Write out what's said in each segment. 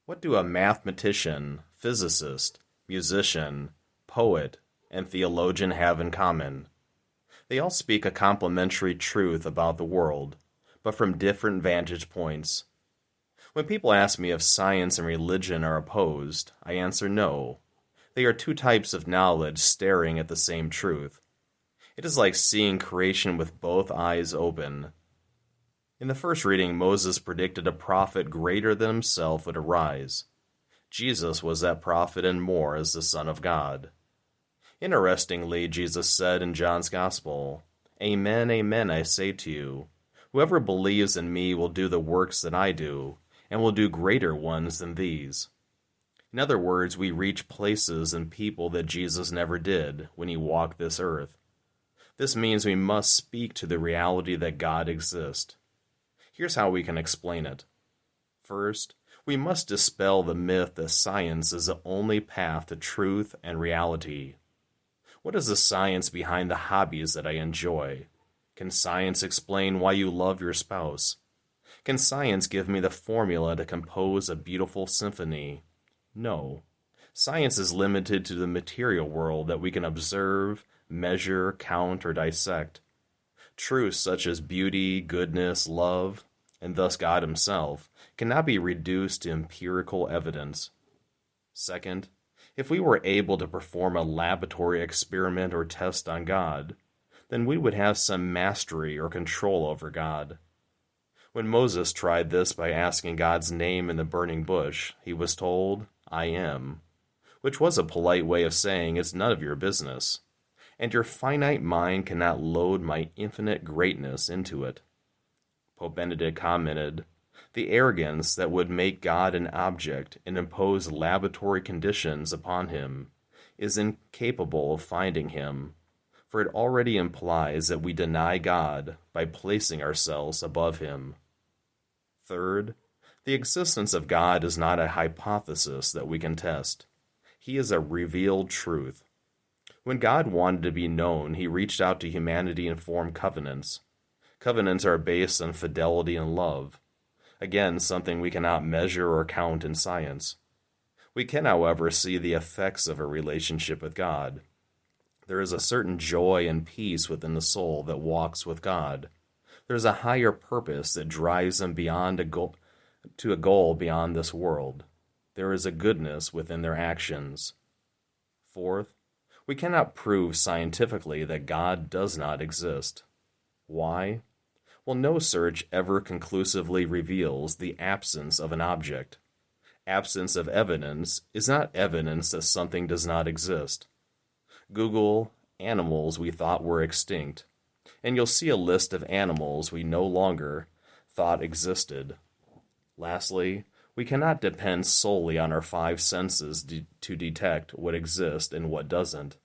What do a mathematician, physicist, musician, poet, and theologian have in common? They all speak a complementary truth about the world, but from different vantage points. When people ask me if science and religion are opposed, I answer no. They are two types of knowledge staring at the same truth. It is like seeing creation with both eyes open. In the first reading, Moses predicted a prophet greater than himself would arise. Jesus was that prophet and more as the Son of God. Interestingly, Jesus said in John's Gospel, "Amen, amen, I say to you, whoever believes in me will do the works that I do, and will do greater ones than these." In other words, we reach places and people that Jesus never did when he walked this earth. This means we must speak to the reality that God exists. Here's how we can explain it. First, we must dispel the myth that science is the only path to truth and reality. What is the science behind the hobbies that I enjoy? Can science explain why you love your spouse? Can science give me the formula to compose a beautiful symphony? No. Science is limited to the material world that we can observe, measure, count, or dissect. Truths such as beauty, goodness, love, and thus God himself, cannot be reduced to empirical evidence. Second, if we were able to perform a laboratory experiment or test on God, then we would have some mastery or control over God. When Moses tried this by asking God's name in the burning bush, he was told, "I am," which was a polite way of saying it's none of your business, and your finite mind cannot load my infinite greatness into it. Pope Benedict commented, "The arrogance that would make God an object and impose laboratory conditions upon him is incapable of finding him, for it already implies that we deny God by placing ourselves above him." Third, the existence of God is not a hypothesis that we can test. He is a revealed truth. When God wanted to be known, he reached out to humanity and formed covenants. Covenants are based on fidelity and love. Again, something we cannot measure or count in science. We can, however, see the effects of a relationship with God. There is a certain joy and peace within the soul that walks with God. There is a higher purpose that drives them beyond to a goal beyond this world. There is a goodness within their actions. Fourth, we cannot prove scientifically that God does not exist. Why? Well, no search ever conclusively reveals the absence of an object. Absence of evidence is not evidence that something does not exist. Google animals we thought were extinct, and you'll see a list of animals we no longer thought existed. Lastly, we cannot depend solely on our five senses to detect what exists and what doesn't.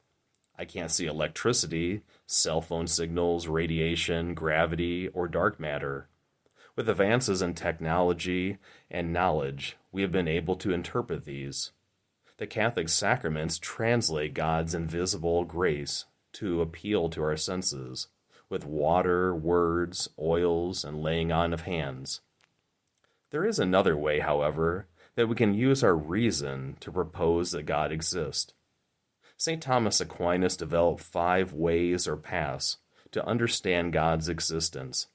I can't see electricity, cell phone signals, radiation, gravity, or dark matter. With advances in technology and knowledge, we have been able to interpret these. The Catholic sacraments translate God's invisible grace to appeal to our senses, with water, words, oils, and laying on of hands. There is another way, however, that we can use our reason to propose that God exists. St. Thomas Aquinas developed 5 ways or paths to understand God's existence.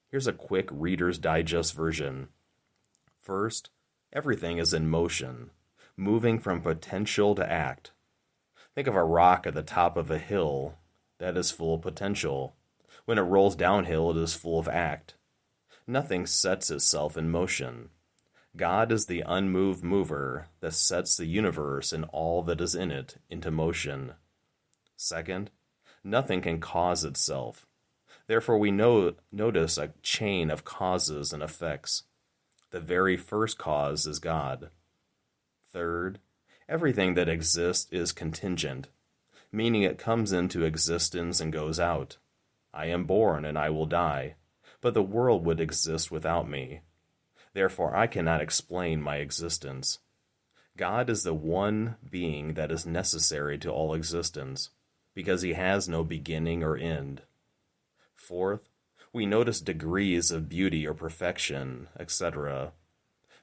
Here's a quick Reader's Digest version. First, everything is in motion, moving from potential to act. Think of a rock at the top of a hill that is full of potential. When it rolls downhill, it is full of act. Nothing sets itself in motion. God is the unmoved mover that sets the universe and all that is in it into motion. Second, nothing can cause itself. Therefore, we notice a chain of causes and effects. The very first cause is God. Third, everything that exists is contingent, meaning it comes into existence and goes out. I am born and I will die, but the world would exist without me. Therefore, I cannot explain my existence. God is the one being that is necessary to all existence, because he has no beginning or end. Fourth, we notice degrees of beauty or perfection, etc.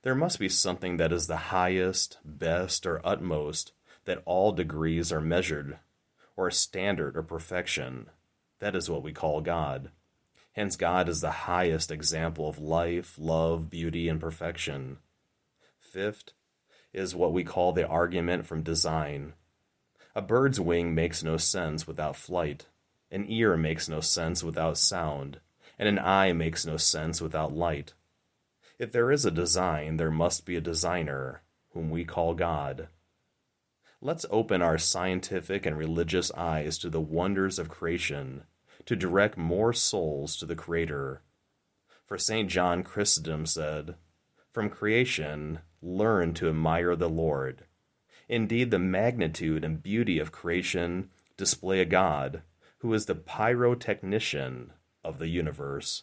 There must be something that is the highest, best, or utmost, that all degrees are measured, or a standard or perfection. That is what we call God. Hence, God is the highest example of life, love, beauty, and perfection. Fifth is what we call the argument from design. A bird's wing makes no sense without flight. An ear makes no sense without sound, and an eye makes no sense without light. If there is a design, there must be a designer, whom we call God. Let's open our scientific and religious eyes to the wonders of creation, to direct more souls to the Creator. For St. John Chrysostom said, "From creation, learn to admire the Lord." Indeed, the magnitude and beauty of creation display a God who is the pyrotechnician of the universe.